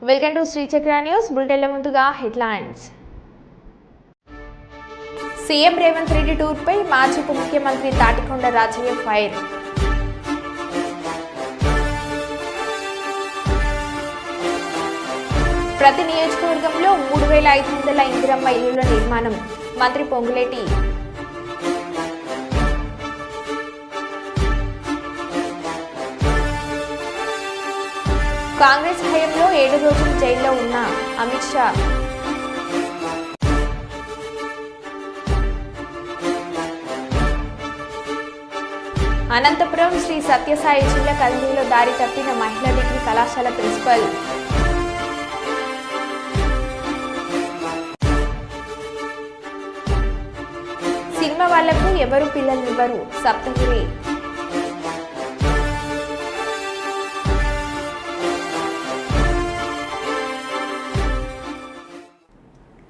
Welcome to Shri చక్ర news bulletin లో ముందుగా headlines. CM Revanth Reddy tour పై మాజీ ఉప ముఖ్యమంత్రి తాటికొండ రాజయ్య ఫైర్. ప్రతి నియోజకవర్గంలో 3500 ఇందిరమ్మ ఇళ్ల నిర్మాణం మంత్రి పొంగులేటి. కాంగ్రెస్ హయాంలో 7 రోజులు జైల్లో ఉన్న అమిత్ షా. అనంతపురం శ్రీ సత్యసాయి జిల్లా కదిరిలో దారి తప్పిన మహిళా డిగ్రీ కళాశాల ప్రిన్సిపల్. సినిమా వాళ్లకు ఎవరు పిల్లల్నివ్వరు సప్తగిరి.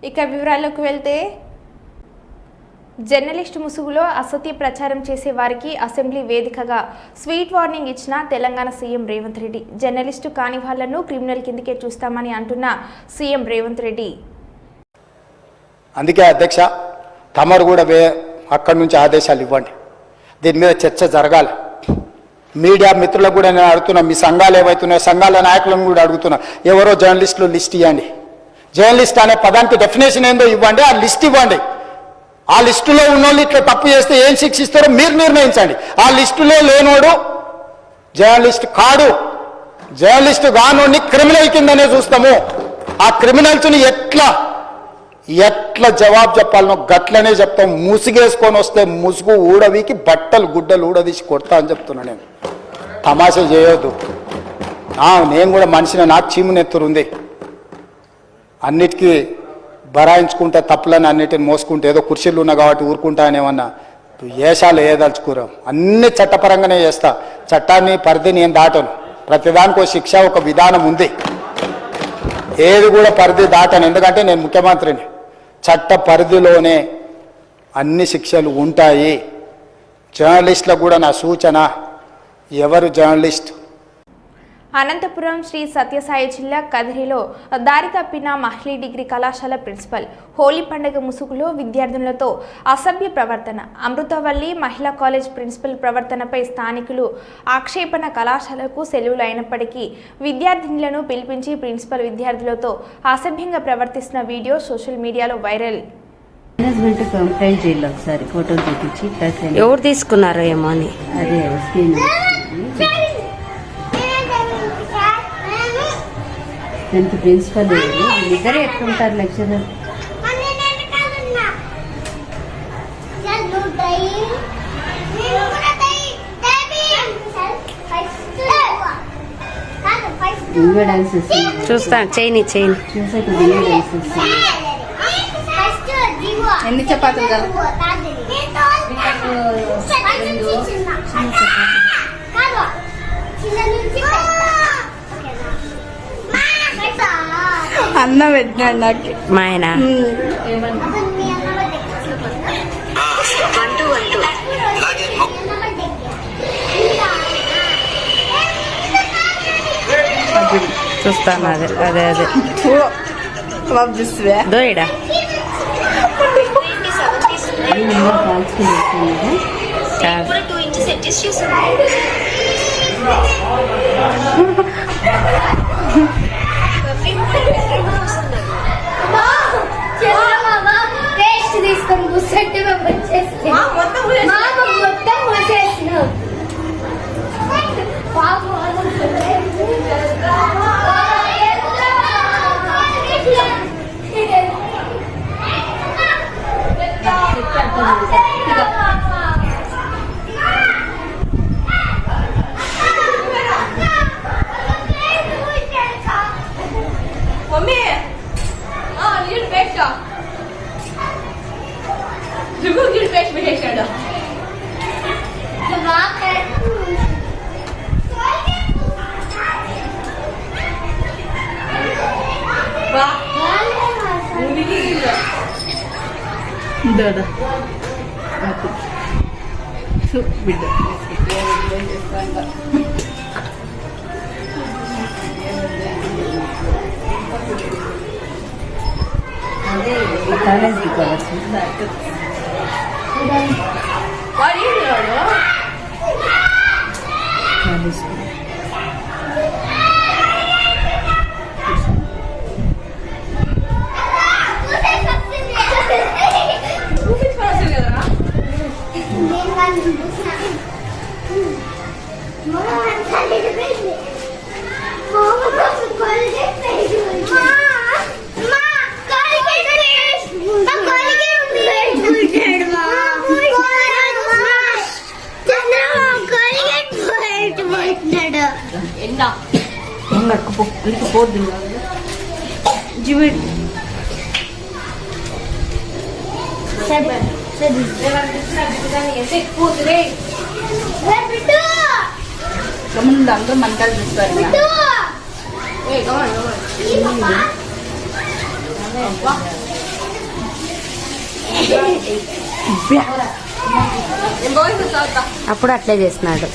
ఇక వివరాల్లోకి వెళ్తే, జర్నలిస్టు ముసుగులో అసత్య ప్రచారం చేసే వారికి అసెంబ్లీ వేదికగా స్వీట్ వార్నింగ్ ఇచ్చిన తెలంగాణ సీఎం రేవంత్ రెడ్డి. జర్నలిస్టు కాని వాళ్లను క్రిమినల్ కిందకే చూస్తామని అంటున్న సీఎం రేవంత్ రెడ్డి. అందుకే అధ్యక్ష, తమరు కూడా అక్కడి నుంచి ఆదేశాలు ఇవ్వండి. దీని మీద చర్చ జరగాలి. మీడియా మిత్రులకు కూడా నేను అడుగుతున్నా, మీ సంఘాలు ఏవైతున్నాయో సంఘాల నాయకులను కూడా అడుగుతున్నా, ఎవరో జర్నలిస్టులు లిస్ట్ ఇవ్వండి. జర్నలిస్ట్ అనే పదానికి డెఫినేషన్ ఏందో ఇవ్వండి, ఆ లిస్ట్ ఇవ్వండి. ఆ లిస్టులో ఉన్నోళ్ళు ఇట్లా తప్పు చేస్తే ఏం శిక్షిస్తారో మీరు నిర్ణయించండి. ఆ లిస్టులో లేనోడు జర్నలిస్ట్ కాడు, జర్నలిస్ట్ కానోడిని క్రిమినల్ కిందనే చూస్తాము. ఆ క్రిమినల్స్ని ఎట్లా జవాబు చెప్పాలనో గట్లనే చెప్తాం. ముసుగేసుకొని వస్తే ముసుగు ఊడవికి బట్టలు గుడ్డలు ఊడదీసి కొడతా అని చెప్తున్నా. నేను తమాషా చేయొద్దు. నేను కూడా మనిషిని, నాకు చీమునెత్తురుంది. అన్నిటికీ బరాయించుకుంటే తప్పులని అన్నిటిని మోసుకుంటే ఏదో కుర్చీలు ఉన్నా కాబట్టి ఊరుకుంటా అని ఏమన్నా ఏషాలు ఏదలుచుకోరాం. అన్ని చట్టపరంగానే చేస్తా. చట్టాన్ని పరిధిని ఏం దాటను. ప్రతిదానికి ఒక శిక్ష, ఒక విధానం ఉంది. ఏది కూడా పరిధి దాటను, ఎందుకంటే నేను ముఖ్యమంత్రిని. చట్ట పరిధిలోనే అన్ని శిక్షలు ఉంటాయి. జర్నలిస్టులకు కూడా నా సూచన, ఎవరు జర్నలిస్ట్. అనంతపురం శ్రీ సత్యసాయి జిల్లా కదిరిలో దారి తప్పిన మహిళా డిగ్రీ కళాశాల ప్రిన్సిపల్. హోలీ పండుగ ముసుగులో విద్యార్థులతో అసభ్య ప్రవర్తన. అమృతవల్లి మహిళా కాలేజ్ ప్రిన్సిపల్ ప్రవర్తనపై స్థానికులు ఆక్షేపణ. కళాశాలకు సెలవులు అయినప్పటికీ విద్యార్థినులను పిలిపించి ప్రిన్సిపల్ విద్యార్థులతో అసభ్యంగా ప్రవర్తిస్తున్న వీడియో సోషల్ మీడియాలో వైరల్. ఎవరు తీసుకున్నారో ఏమో అని అదే దానికి ప్రిన్సిపల్ ఇద్దరే ఎట్లుంటారు లెక్చరర్. ఇంకో డాన్స్ చూస్తాను, చేయని చూసాక ఇంకో డాన్స్ వస్తుంది. ఎన్ని చపాతీలు అన్న పెట్టినాడు నాకు మా ఆయన. చూస్తాను, అదే అదే అదే దోయిడా తీసుకొని కూర్చుంటే మొత్తం మూసేసినాం. మమ్మీ నీళ్ళు పేస్ట్ నీళ్ళు పేస్ట్ పెట్టేసాడు. బిడ్డ కాలేజ్ కలర్స్ వాడు ఏంటి వాడు? కాలేజ్ చూపించుకోవాల్సింది కదరా? ఎండా పోద్దు గమనింది అందరూ మనకాలు చూస్తారు అప్పుడు అట్లే చేస్తున్నాడు.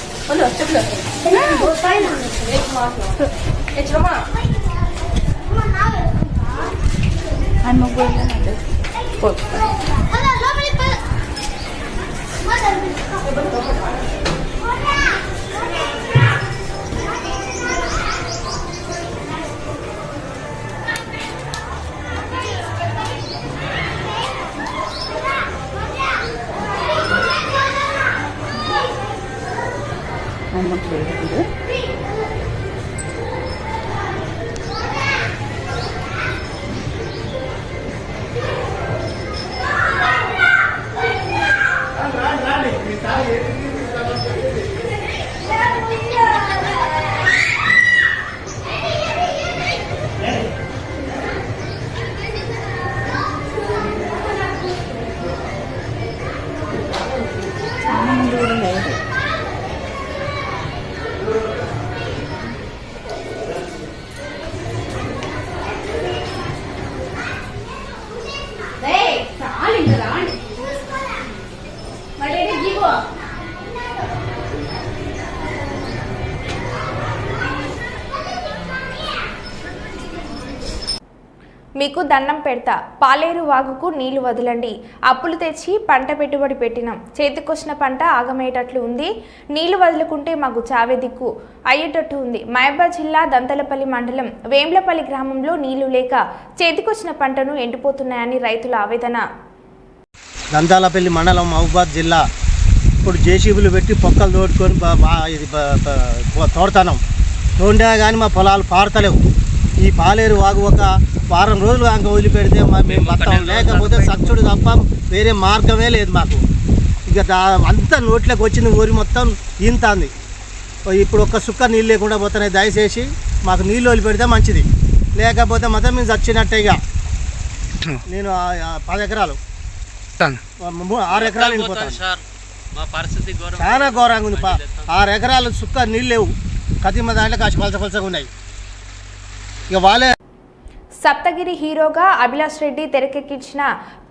మీకు దండం పెడతా, పాలేరు వాగుకు నీళ్లు వదలండి. అప్పులు తెచ్చి పంట పెట్టుబడి పెట్టినాం, చేతికొచ్చిన పంట ఆగమయ్యేటట్లు ఉంది. నీళ్లు వదులుకుంటే మాకు చావే దిక్కు అయ్యేటట్టు ఉంది. మహబూబాబాద్ జిల్లా దంతలపల్లి మండలం వేంబ్లపల్లి గ్రామంలో నీళ్లు లేక చేతికొచ్చిన పంటను ఎండిపోతున్నాయని రైతుల ఆవేదన. దంతాలపల్లి మండలం మహబూబాబాద్ జిల్లా. ఇప్పుడు జేసీబీలు పెట్టి పొక్కలు తోడుకొని ఇది తోడుతున్నాం. తోండా కానీ మా పొలాలు పారతలేవు. ఈ పాలేరు వాగు ఒక వారం రోజులు అంక వదిలిపెడితే మేము బతాం, లేకపోతే సచ్చుడు తప్ప వేరే మార్గమే లేదు మాకు. ఇక అంతా నోట్లోకి వచ్చింది, ఊరి మొత్తం ఈంతాంది. ఇప్పుడు ఒక్క సుక్క నీళ్ళు లేకుండా పోతున్నాయి. దయచేసి మాకు నీళ్ళు వదిలిపెడితే మంచిది, లేకపోతే మాత్రం మేము చచ్చినట్టే. ఇక నేను 10 ఎకరాలు 6 ఎకరాలు వెళ్ళిపోతాను. చాలా ఘోరంగా ఉంది. 6 ఎకరాలు సుక్క నీళ్ళు లేవు. కతిమ దాంట్లో కాసి పలసపలసగా ఉన్నాయి. ఇక వాళ్ళే. సప్తగిరి హీరోగా అభిలాష్ రెడ్డి తెరకెక్కించిన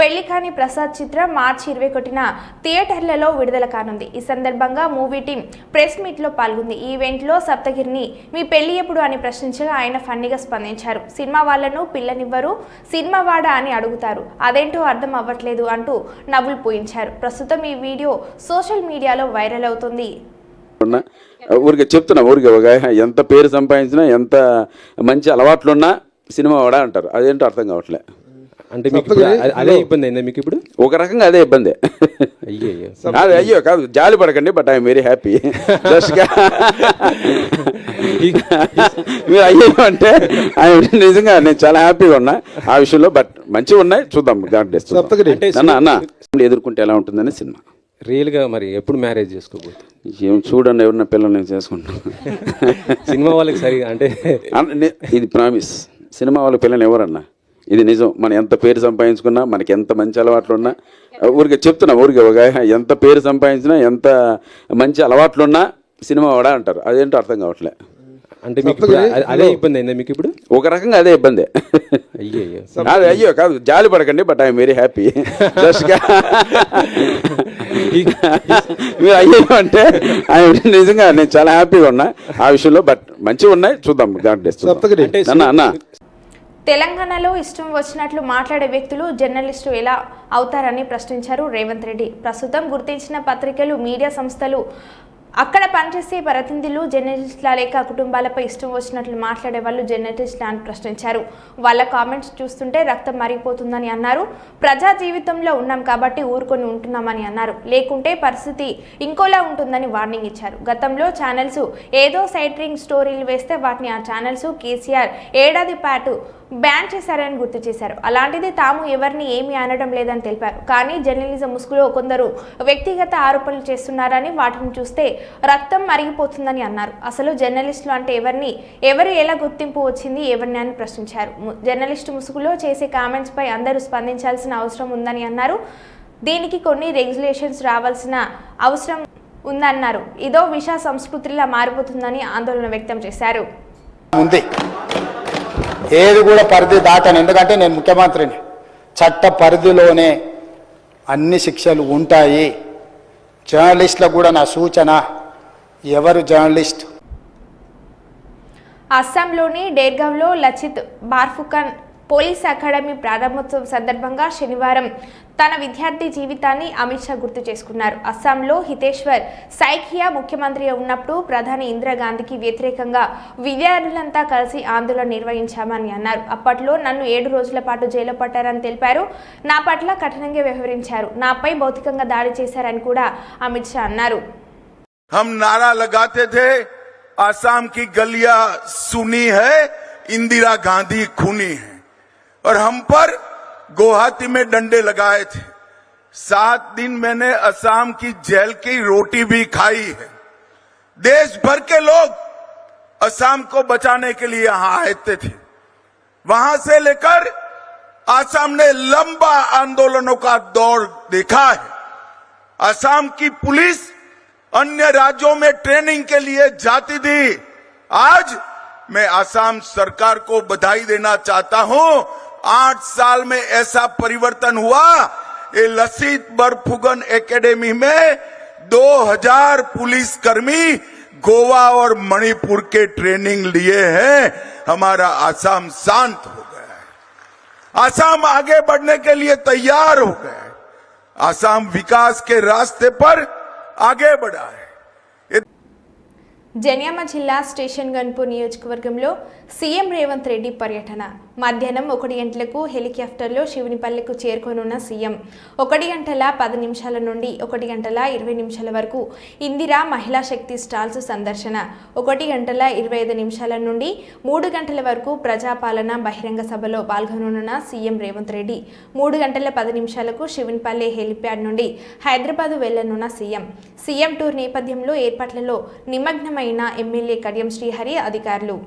పెళ్లికాని ప్రసాద్ చిత్రం మార్చి 21న థియేటర్లలో విడుదల కానుంది. ఈ సందర్భంగా మూవీ టీం ప్రెస్ మీట్లో పాల్గొంది. ఈ ఈవెంట్లో సప్తగిరిని మీ పెళ్లి ఎప్పుడు అని ప్రశ్నించగా ఆయన ఫన్నీగా స్పందించారు. సినిమా వాళ్లను పిల్లనివ్వరు, సినిమా వాడా అని అడుగుతారు, అదేంటో అర్థం అవ్వట్లేదు అంటూ నవ్వులు పోయించారు. ప్రస్తుతం ఈ వీడియో సోషల్ మీడియాలో వైరల్ అవుతుంది. ఊరికే చెప్తున్నా, ఊరికే ఎంత పేరు సంపాదించినా ఎంత మంచి అలవాట్లున్నా సినిమా వాడా అంటారు, అదేంటో అర్థం కావట్లే. అంటే మీకు అదే ఇబ్బంది అయిందా? మీకు ఇప్పుడు ఒక రకంగా అదే ఇబ్బంది. అయ్యో కాదు, జాలి పడకండి, బట్ ఐఎమ్ వెరీ హ్యాపీ. మీరు అయ్యో అంటే నిజంగా నేను చాలా హ్యాపీగా ఉన్నా ఆ విషయంలో. బట్ మంచిగా ఉన్నాయి, చూద్దాం. అన్న ఎదుర్కొంటే ఎలా ఉంటుందని సినిమా. రియల్గా మరి ఎప్పుడు మ్యారేజ్ చేసుకోబోతుంది? ఏం చూడండి, ఎవరన్నా పిల్లలు నేను చేసుకుంటాను. సినిమా వాళ్ళకి సరిగా అంటే ఇది ప్రామిస్. సినిమా వాళ్ళ పిల్లలు ఎవరన్నా, ఇది నిజం. మనం ఎంత పేరు సంపాదించుకున్నా, మనకి ఎంత మంచి అలవాట్లు ఉన్నా, ఊరికే చెప్తున్నా, ఊరికే ఎంత పేరు సంపాదించినా ఎంత మంచి అలవాట్లున్నా సినిమా వాడా అంటారు, అదేంటో అర్థం కావట్లే. అంటే మీకు అదే ఇబ్బంది అయిందా? మీకు ఇప్పుడు ఒక రకంగా అదే ఇబ్బంది. అయ్యో కాదు, జాలి పడకండి, బట్ ఐఎమ్ వెరీ హ్యాపీ. మీరు అయ్యో అంటే నిజంగా నేను చాలా హ్యాపీగా ఉన్నా ఆ విషయంలో. బట్ మంచిగా ఉన్నాయి, చూద్దాం. అన్న తెలంగాణలో ఇష్టం వచ్చినట్లు మాట్లాడే వ్యక్తులు జర్నలిస్టు ఎలా అవుతారని ప్రశ్నించారు రేవంత్ రెడ్డి. ప్రస్తుతం గుర్తించిన పత్రికలు, మీడియా సంస్థలు, అక్కడ పనిచేసే ప్రతినిధులు జర్నలిస్టుల లేక కుటుంబాలపై ఇష్టం వచ్చినట్లు మాట్లాడే వాళ్ళు జర్నలిస్టులు అని ప్రశ్నించారు. వాళ్ళ కామెంట్స్ చూస్తుంటే రక్తం మరిగిపోతుందని అన్నారు. ప్రజా జీవితంలో ఉన్నాం కాబట్టి ఊరుకొని ఉంటున్నామని అన్నారు. లేకుంటే పరిస్థితి ఇంకోలా ఉంటుందని వార్నింగ్ ఇచ్చారు. గతంలో ఛానల్స్ ఏదో సైట్రింగ్ స్టోరీలు వేస్తే వాటిని ఆ ఛానల్స్ కేసీఆర్ ఏడాది పాటు బ్యాన్ చేశారని గుర్తు చేశారు. అలాంటిది తాము ఎవరిని ఏమీ అనడం లేదని తెలిపారు. కానీ జర్నలిజం ముసుగులో కొందరు వ్యక్తిగత ఆరోపణలు చేస్తున్నారని, వాటిని చూస్తే రక్తం మరిగిపోతుందని అన్నారు. అసలు జర్నలిస్టులు అంటే ఎవరు ఎలా గుర్తింపు వచ్చింది ఎవరిని అని ప్రశ్నించారు. జర్నలిస్టు ముసుగులో చేసే కామెంట్స్ పై అందరూ స్పందించాల్సిన అవసరం ఉందని అన్నారు. దీనికి కొన్ని రెగ్యులేషన్స్ రావాల్సిన అవసరం ఉందన్నారు. ఇదో విష సంస్కృతిలా మారిపోతుందని ఆందోళన వ్యక్తం చేశారు. ఏది కూడా పరిధి దాటను, ఎందుకంటే నేను ముఖ్యమంత్రిని. చట్ట పరిధిలోనే అన్ని శిక్షలు ఉంటాయి. జర్నలిస్టులకు కూడా నా సూచన, ఎవరు జర్నలిస్ట్. అస్సాంలోని డేర్గావ్లో లచిత్ బార్ఫుకన్ పోలీస్ అకాడమీ ప్రారంభోత్సవం సందర్భంగా శనివారం తన విద్యార్థి జీవితాన్ని అమిత్ షా గుర్తు చేసుకున్నారు. అస్సాంలో హితేశ్వర్ సైకియా ముఖ్యమంత్రిగా ఉన్నప్పుడు ప్రధాని ఇందిరాగాంధీకి వ్యతిరేకంగా విద్యార్థులంతా కలిసి ఆందోళన నిర్వహించామని అన్నారు. అప్పట్లో నన్ను 7 రోజుల పాటు జైల్లో పట్టారని తెలిపారు. నా పట్ల కఠినంగా వ్యవహరించారు, నాపై భౌతికంగా దాడి చేశారని కూడా అమిత్ షా అన్నారు. हम नारा लगाते थे, आसाम की गलियां सुनी है, इंदिरा गांधी खूनी है, और हम पर गुवाहाटी में डंडे लगाए थे. 7 दिन मैंने असम की जेल की रोटी भी खाई है. देश भर के लोग असम को बचाने के लिए यहां आए थे. वहां से लेकर असम ने लंबा आंदोलनों का दौर देखा है. असम की पुलिस अन्य राज्यों में ट्रेनिंग के लिए जाती थी. आज मैं असम सरकार को बधाई देना चाहता हूं. 8 साल में ऐसा परिवर्तन हुआ. ये लसित बरफुकन एकेडमी में 2000 पुलिसकर्मी गोवा और मणिपुर के ट्रेनिंग लिए हैं. हमारा असम शांत हो गया है. असम आगे बढ़ने के लिए तैयार हो गया है. असम विकास के रास्ते पर आगे बढ़ा है. జనియామ జిల్లా స్టేషన్ గన్పూర్ నియోజకవర్గంలో సీఎం రేవంత్ రెడ్డి పర్యటన. మధ్యాహ్నం 1 గంటలకు హెలికాప్టర్లో శివునిపల్లెకు చేరుకోనున్న సీఎం 1 గంటల 10 నిమిషాల నుండి 1 గంటల 20 నిమిషాల వరకు ఇందిరా మహిళా శక్తి స్టాల్స్ సందర్శన, 1 గంటల 25 నిమిషాల నుండి 3 గంటల వరకు ప్రజాపాలన బహిరంగ సభలో పాల్గొననున్న సీఎం రేవంత్ రెడ్డి 3 గంటల 10 నిమిషాలకు శివునిపల్లె హెలిప్యాడ్ నుండి హైదరాబాద్ వెళ్లనున్న సీఎం టూర్ నేపథ్యంలో ఏర్పాట్లలో నిమగ్నమైన ఎమ్మెల్యే కడియం శ్రీహరి అధికారులు.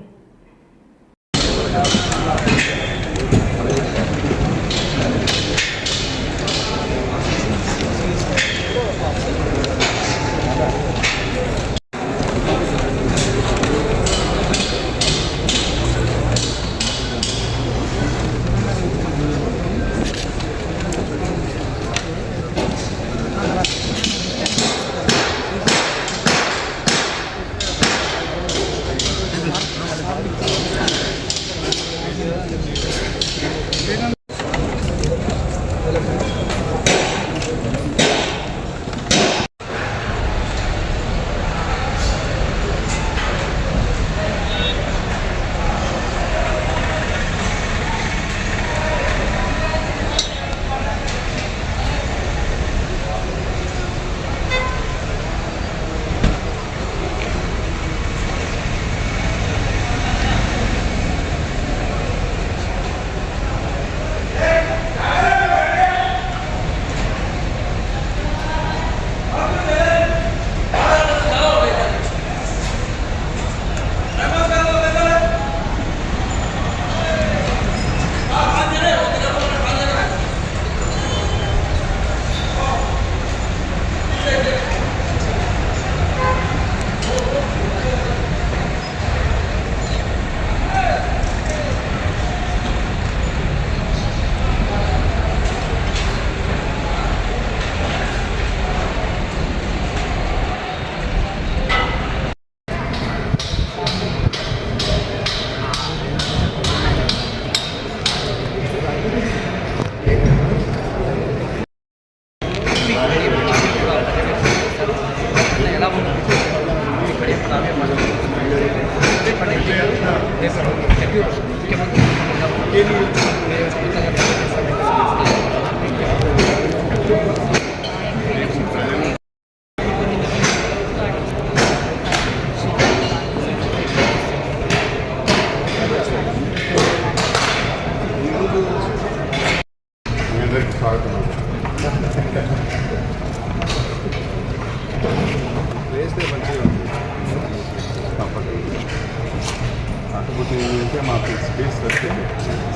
కాకపోతే ఏంటంటే మాకు స్పేస్ వస్తే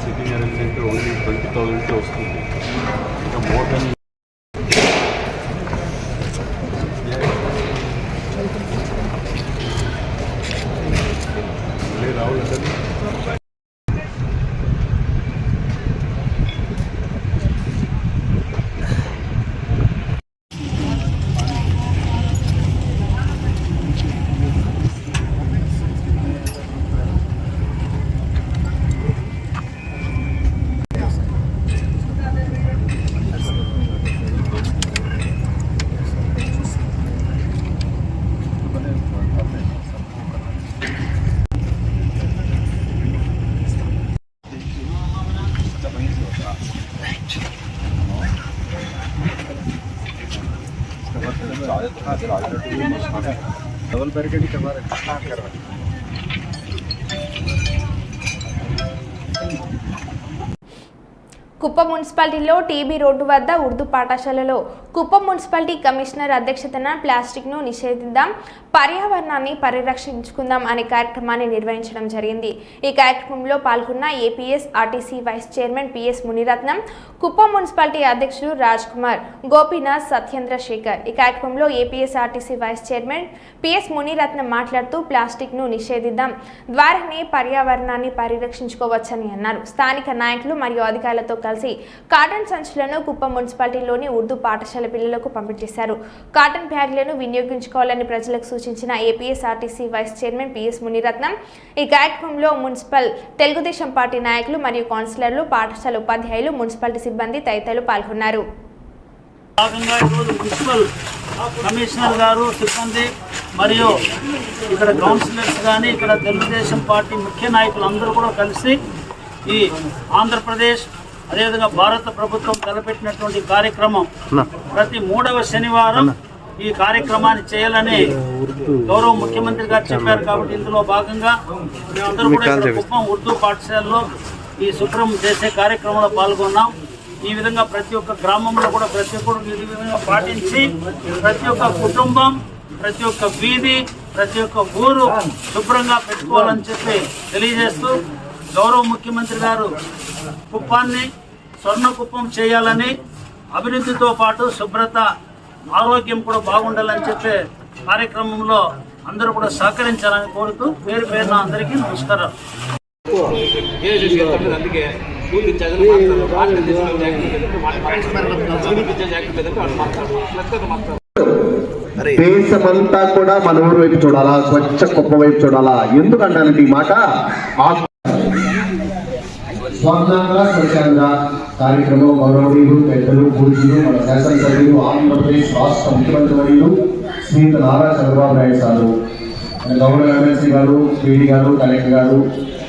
సిట్టింగ్ అరేంజ్మెంట్ ఓన్లీ 20,000కే వస్తుంది. ఇంకా మోర్ దెన్ రావులు डबल बैरिकेड करवा रहे కుప్పం మున్సిపాలిటీలో టీబీ రోడ్డు వద్ద ఉర్దూ పాఠశాలలో కుప్పం మున్సిపాలిటీ కమిషనర్ అధ్యక్షతన ప్లాస్టిక్ను నిషేధిద్దాం, పర్యావరణాన్ని పరిరక్షించుకుందాం అనే కార్యక్రమాన్ని నిర్వహించడం జరిగింది. ఈ కార్యక్రమంలో పాల్గొన్న APS RTC vice chairman PS Muniratnam, Kuppam municipality అధ్యక్షుడు రాజ్ కుమార్, గోపీనాథ్, సత్యేంద్ర శేఖర్. ఈ కార్యక్రమంలో APS RTC vice chairman PS Muniratnam మాట్లాడుతూ ప్లాస్టిక్ను నిషేధిద్దాం ద్వారానే పర్యావరణాన్ని పరిరక్షించుకోవచ్చని అన్నారు. స్థానిక నాయకులు మరియు అధికారులతో కలిసి కాటన్ సంచులను కుప్పం మున్సిపాలిటీలోని ఉర్దూ పాఠశాల పిల్లలకు పంపిణీ. కాటన్ బ్యాగులను వినియోగించుకోవాలని ప్రజలకు సూచించిన APSRTC vice chairman PS Muniratnam ఈ కార్యక్రమంలో మున్సిపల్ తెలుగుదేశం పార్టీ నాయకులు మరియు కౌన్సిలర్లు, పాఠశాల ఉపాధ్యాయులు, మున్సిపాలిటీ సిబ్బంది తదితరులు పాల్గొన్నారు. కమిషనర్ గారు, సిబ్బంది మరియు ఇక్కడ కౌన్సిలర్స్ కానీ ఇక్కడ తెలుగుదేశం పార్టీ ముఖ్య నాయకులు అందరూ కూడా కలిసి ఈ ఆంధ్రప్రదేశ్ అదేవిధంగా భారత ప్రభుత్వం తలపెట్టినటువంటి కార్యక్రమం ప్రతి 3వ శనివారం ఈ కార్యక్రమాన్ని చేయాలని గౌరవ ముఖ్యమంత్రి గారు చెప్పారు. కాబట్టి ఇందులో భాగంగా మేమందరూ కూడా కుప్పం ఉర్దూ పాఠశాలలో ఈ శుభ్రం చేసే కార్యక్రమంలో పాల్గొన్నాం. ఈ విధంగా ప్రతి ఒక్క గ్రామంలో కూడా ప్రతి ఒక్కరు ఈ విధంగా పాటించి ప్రతి ఒక్క కుటుంబం, ప్రతి ఒక్క వీధి, ప్రతి ఒక్క ఊరు శుభ్రంగా పెట్టుకోవాలని చెప్పి తెలియజేస్తూ గౌరవ ముఖ్యమంత్రి గారు కుప్పాన్ని స్వర్ణ కుప్పం చేయాలని, అభివృద్ధితో పాటు శుభ్రత, ఆరోగ్యం కూడా బాగుండాలని చెప్పే కార్యక్రమంలో అందరూ కూడా సహకరించాలని కోరుతూ పేరు పేరున అందరికీ నమస్కారం. దేశమంతా కూడా మన ఊరు వైపు చూడాలా, స్వచ్ఛ కుప్ప వైపు చూడాలా. ఎందుకంటానంటే ఈ మాట స్వర్ణాంధ్ర స్వచ్ఛాంధ్ర కార్యక్రమం గౌరవనీయులు, పెద్దలు, పూజలు, మన శాసనసభ్యులు, ఆంధ్రప్రదేశ్ రాష్ట్ర ముఖ్యమంత్రి వర్యులు శ్రీయుత నారా చంద్రబాబు నాయుడు సారు, మన గౌరవ ఎమ్మెల్సీ గారు, పీడీ గారు, కలెక్టర్ గారు,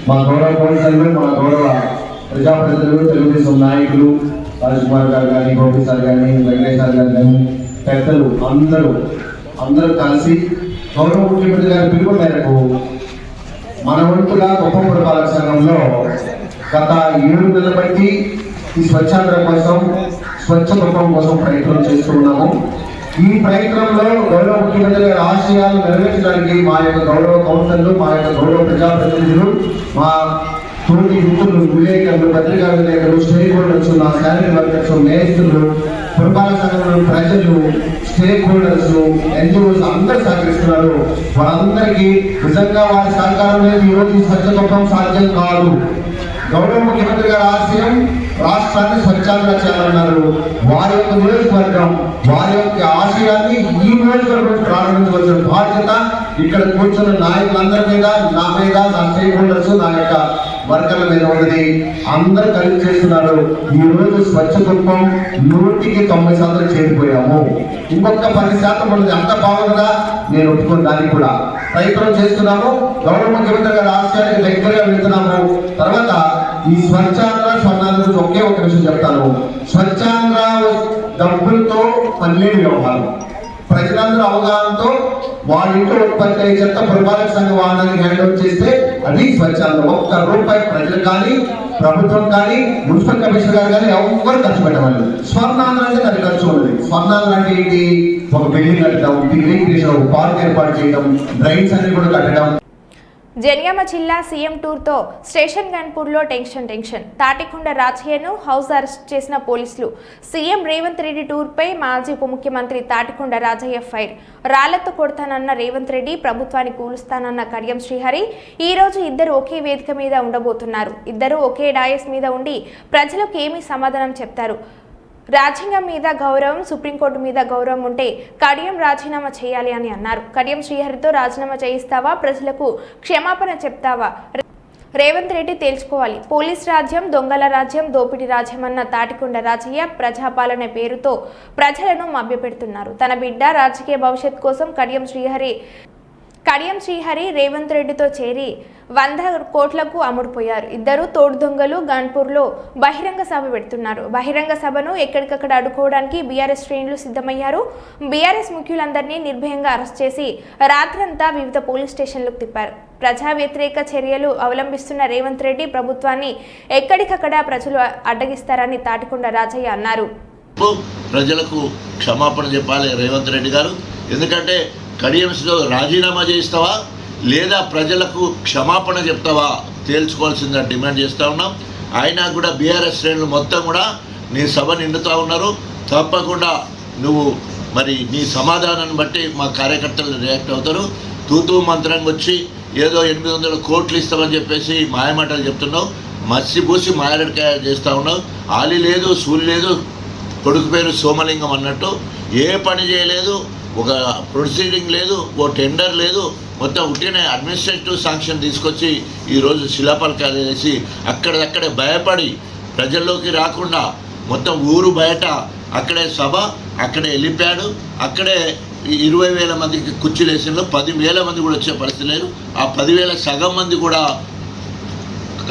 మా గౌరవ కౌన్సిలర్లు, మన గౌరవ ప్రజాప్రతినిధులు, తెలుగుదేశం నాయకులు రాజ్ కుమార్ గారు కానీ, గోపి సార్ కానీ, వెంకటేష్ సార్ గారు కానీ, పెద్దలు అందరూ కలిసి గౌరవ ముఖ్యమంత్రి గారి పిలుపు మేరకు మన వంతుగా కుప్పం పురపాలక సంఘంలో గత 7 నెలల బట్టి ఈ స్వచ్ఛాంధ్ర కోసం, స్వచ్ఛ కుప్పం కోసం ప్రయత్నం చేస్తూ ఉన్నాము. ఈ ప్రయత్నంలో గౌరవ ముఖ్యమంత్రి గారి ఆశయాలు నెరవేర్చడానికి మా యొక్క గౌరవ కౌన్సిలర్లు, మా యొక్క గౌరవ ప్రజాప్రతినిధులు, మా తోటి మిత్రులు, విలేకరులు, పత్రికా విలేకరులు, స్టేక్ హోల్డర్స్, నా శాలరీ వర్కర్స్, మేస్త్రులు, పురపాలక సంఘంలో ప్రజలు, స్టేక్ హోల్డర్స్, ఎన్జిఓస్ అందరూ సహకరిస్తున్నారు. వారందరికీ నిజంగా వారి సహకారం లేదు ఈరోజు ఈ స్వచ్ఛ కుప్పం సాధ్యం కాదు. గౌరవ ముఖ్యమంత్రి గారి ఆశయం రాష్ట్రాన్ని స్వచ్ఛంగా చేయాలన్నారు. వారి యొక్క నియోజకవర్గం, వారి యొక్క ఆశయాన్ని ఈ నియోజకవర్గం ప్రారంభించవలసిన బాధ్యత ఇక్కడ కూర్చున్న నాయకులందరి మీద, నా మీద, నా స్టేక్ హోల్డర్స్, నా యొక్క వర్గాల మీద ఉన్నది. అందరూ కలిసి చేస్తున్నారు. ఈ రోజు స్వచ్ఛ కుప్పం 100% చేరిపోయాము. ఇంకొక 10% ఉన్నది. అంత బాగుందా నేను ఒప్పుకుని దానికి కూడా ప్రయత్నం చేస్తున్నాము. గౌరవ ముఖ్యమంత్రి గారి ఆశయాలు రాష్ట్రానికి దగ్గరగా వెళ్తున్నాము. తర్వాత ఈ స్వచ్ఛాంధ్ర స్వర్ణాల గురించి ఒకే ఒక విషయం చెప్తాను. స్వచ్ఛాంధ్ర డబ్బులతో పనిలేని వ్యవహారం. ప్రజలందరూ అవగాహనతో వాళ్ళ ఇంట్లో ఉత్పత్తి అయ్యే చెత్త పురపాలక సంఘ వాహనానికి హ్యాండ్ ఓవర్ చేస్తే అది స్వచ్ఛాంధ్ర. ఒక్క రూపాయి ప్రజలకు కానీ ప్రభుత్వం కానీ మున్సిపల్ కమిషనర్ గారు కానీ ఎవరు ఖర్చు పెట్టవాలి. స్వర్ణాంధ్ర అంటే దాని ఖర్చు ఉంది. స్వర్ణాంధ్ర అంటే ఏంటి? ఒక బిల్డింగ్ కట్టడం, డిగ్రీషన్, ఒక పార్క్ ఏర్పాటు చేయడం, డ్రైన్స్ అన్ని కూడా కట్టడం. జనగామ జిల్లా సీఎం టూర్తో స్టేషన్ గన్పూర్లో టెన్షన్. తాటికొండ రాజయ్యను హౌస్ అరెస్ట్ చేసిన పోలీసులు. సీఎం రేవంత్ రెడ్డి టూర్పై మాజీ ఉప ముఖ్యమంత్రి తాటికొండ రాజయ్య ఫైర్. రాళ్లతో కొడతానన్న రేవంత్ రెడ్డి, ప్రభుత్వాన్ని కూలుస్తానన్న కడియం శ్రీహరి. ఈ రోజు ఇద్దరు ఒకే వేదిక మీద ఉండబోతున్నారు. ఇద్దరు ఒకే డాయస్ మీద ఉండి ప్రజలకు ఏమీ సమాధానం చెప్తారు. రాజ్యాంగం మీద గౌరవం, సుప్రీంకోర్టు మీద గౌరవం ఉంటే కడియం రాజీనామా చేయాలి అని అన్నారు. కడియం శ్రీహరితో రాజీనామా చేయిస్తావా, ప్రజలకు క్షమాపణ చెప్తావా? రేవంత్ రెడ్డి తేల్చుకోవాలి. పోలీస్ రాజ్యం, దొంగల రాజ్యం, దోపిడీ రాజ్యం అన్న తాటికొండ రాజయ్య ప్రజాపాలన పేరుతో ప్రజలను మభ్యపెడుతున్నారు. తన బిడ్డ రాజకీయ భవిష్యత్ కోసం కడియం శ్రీహరి రేవంత్ రెడ్డితో చేరి 100 కోట్లకు అమ్ముడుపోయారు. ఇద్దరు తోడు దొంగలు గన్పూర్లో బహిరంగ సభ పెడుతున్నారు. బహిరంగ సభను ఎక్కడికక్కడ అడ్డుకోవడానికి బీఆర్ఎస్ శ్రేణులు సిద్ధమయ్యారు. బీఆర్ఎస్ ముఖ్యులందరినీ నిర్భయంగా అరెస్ట్ చేసి రాత్రంతా వివిధ పోలీస్ స్టేషన్లకు తిప్పారు. ప్రజా వ్యతిరేక చర్యలు అవలంబిస్తున్న రేవంత్ రెడ్డి ప్రభుత్వాన్ని ఎక్కడికక్కడ ప్రజలు అడ్డగిస్తారని తాటికొండ రాజయ్య అన్నారు. ప్రజలకు క్షమాపణ చెప్పాలి రేవంత్ రెడ్డి గారు. ఎందుకంటే కడియంతో రాజీనామా చేస్తావా లేదా ప్రజలకు క్షమాపణ చెప్తావా తేల్చుకోవాల్సిందిగా డిమాండ్ చేస్తూ ఉన్నాం. అయినా కూడా బీఆర్ఎస్ శ్రేణులు మొత్తం కూడా నీ సభ నిండుతూ ఉన్నారు. తప్పకుండా నువ్వు మరి నీ సమాధానాన్ని బట్టి మా కార్యకర్తలు రియాక్ట్ అవుతారు. తూతూ మంత్రంగా వచ్చి ఏదో 800 కోట్లు ఇస్తామని చెప్పేసి మాయమాటలు చెప్తున్నావు. మసిపూసి మాయలడికాయ చేస్తూ ఉన్నావు. ఆలి లేదు, సూలి లేదు, కొడుకు పేరు సోమలింగం అన్నట్టు ఏ పని చేయలేదు. ఒక ప్రొసీడింగ్ లేదు, ఓ టెండర్ లేదు. మొత్తం ఉట్టినే అడ్మినిస్ట్రేటివ్ శాంక్షన్ తీసుకొచ్చి ఈరోజు శిలాపలకాలు వేసి అక్కడక్కడే భయపడి ప్రజల్లోకి రాకుండా మొత్తం ఊరు బయట అక్కడే సభ, అక్కడే వెళ్ళిపోయాడు. అక్కడే 20,000 మందికి కుర్చీలు వేసిన 10,000 మంది కూడా వచ్చే పరిస్థితి లేదు. ఆ 10,000 సగం మంది కూడా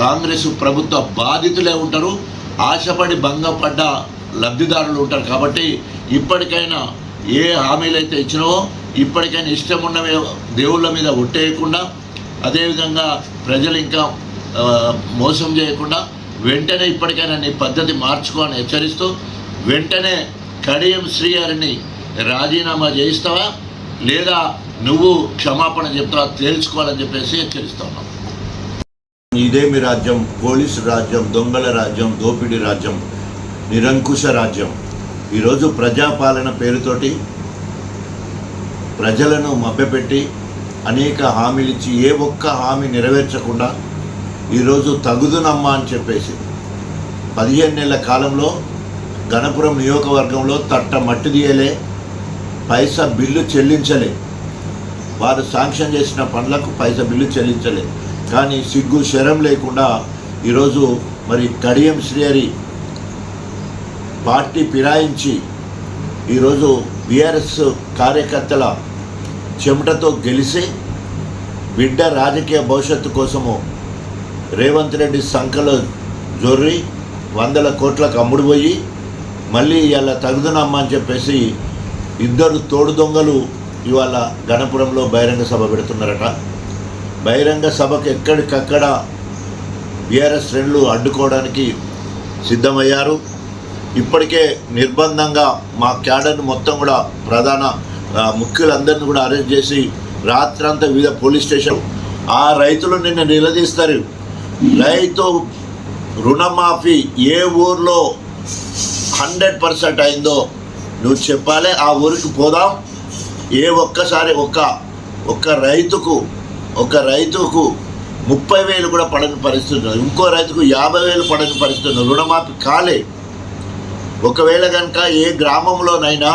కాంగ్రెస్ ప్రభుత్వ బాధితులే ఉంటారు. ఆశపడి భంగపడ్డ లబ్ధిదారులు ఉంటారు. కాబట్టి ఇప్పటికైనా ఏ హామీలు అయితే ఇచ్చినావో ఇప్పటికైనా ఇష్టం ఉన్న దేవుళ్ళ మీద ఒట్టేయకుండా, అదేవిధంగా ప్రజలు ఇంకా మోసం చేయకుండా వెంటనే ఇప్పటికైనా నీ పద్ధతి మార్చుకో అని హెచ్చరిస్తూ వెంటనే కడియం శ్రీహరిని రాజీనామా చేయిస్తావా లేదా నువ్వు క్షమాపణ చెప్తావా తేల్చుకోవాలని చెప్పేసి హెచ్చరిస్తా ఉన్నాం. ఇదేమి రాజ్యం, పోలీసు రాజ్యం, దొంగల రాజ్యం, దోపిడీ రాజ్యం, నిరంకుశ రాజ్యం. ఈరోజు ప్రజాపాలన పేరుతోటి ప్రజలను మభ్యపెట్టి అనేక హామీలు ఇచ్చి ఏ ఒక్క హామీ నెరవేర్చకుండా ఈరోజు తగుదునమ్మా అని చెప్పేసి 15 నెలల కాలంలో గణపురం నియోజకవర్గంలో తట్ట మట్టి తీయలే, పైసా బిల్లు చెల్లించలే. వారు శాంక్షన్ చేసిన పనులకు పైసా బిల్లు చెల్లించలే. కానీ సిగ్గు శరం లేకుండా ఈరోజు మరి కడియం శ్రీహరి పార్టీ ఫిరాయించి ఈరోజు బీఆర్ఎస్ కార్యకర్తల చెమటతో గెలిచి బిడ్డ రాజకీయ భవిష్యత్తు కోసము రేవంత్ రెడ్డి సంఖలో జొర్రి 100 కోట్లకు అమ్ముడుపోయి మళ్ళీ ఇవాళ తగుదునమ్మా అని చెప్పేసి ఇద్దరు తోడు దొంగలు ఇవాళ గణపురంలో బహిరంగ సభ పెడుతున్నారట. బహిరంగ సభకు ఎక్కడికక్కడ బీఆర్ఎస్ శ్రేణులు అడ్డుకోవడానికి సిద్ధమయ్యారు. ఇప్పటికే నిర్బంధంగా మా క్యాడర్ను మొత్తం కూడా ప్రధాన ముఖ్యులందరినీ కూడా అరెస్ట్ చేసి రాత్రంతా వివిధ పోలీస్ స్టేషన్ ఆ రైతులు నిన్న నిలదీస్తారు. రైతు రుణమాఫీ ఏ ఊర్లో 100% అయిందో నువ్వు చెప్పాలి. ఆ ఊరికి పోదాం. ఏ ఒక్కసారి ఒక్క రైతుకు 30,000 కూడా పడని పరిస్థితి ఉంది. ఇంకో రైతుకు 50,000 పడని పరిస్థితి ఉంది. రుణమాఫీ కాలే. ఒకవేళ కనుక ఏ గ్రామంలోనైనా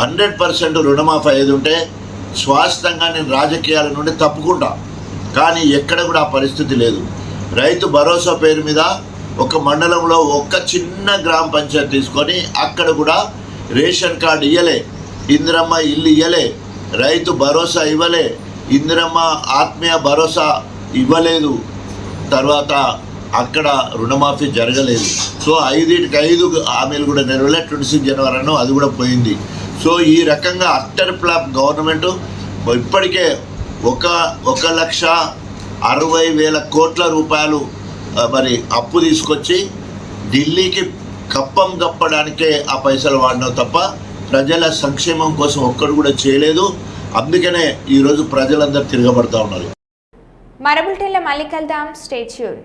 100% రుణమాఫీ అయ్యేది ఉంటే స్వాస్థంగా నేను రాజకీయాల నుండి తప్పుకుంటా. కానీ ఎక్కడ కూడా ఆ పరిస్థితి లేదు. రైతు భరోసా పేరు మీద ఒక మండలంలో ఒక్క చిన్న గ్రామ పంచాయతీ తీసుకొని అక్కడ కూడా రేషన్ కార్డు ఇవ్వలే, ఇందిరమ్మ ఇల్లు ఇవ్వలే, రైతు భరోసా ఇవ్వలే, ఇందిరమ్మ ఆత్మీయ భరోసా ఇవ్వలేదు, తర్వాత అక్కడ రుణమాఫీ జరగలేదు. సో 5/5 హామీలు కూడా నెరవేరలే. 26 జనవరి అది కూడా పోయింది. సో ఈ రకంగా అట్టర్ ఫ్లాప్ గవర్నమెంట్ ఇప్పటికే 1,60,60,000 కోట్ల రూపాయలు మరి అప్పు తీసుకొచ్చి ఢిల్లీకి కప్పం గప్పడానికే ఆ పైసలు వాడినావు తప్ప ప్రజల సంక్షేమం కోసం ఒక్కడు కూడా చేయలేదు. అందుకనే ఈరోజు ప్రజలందరూ తిరగబడతా ఉన్నారు. మరో బులెటిన్లో మళ్ళీ కలుద్దాం. Stay tuned.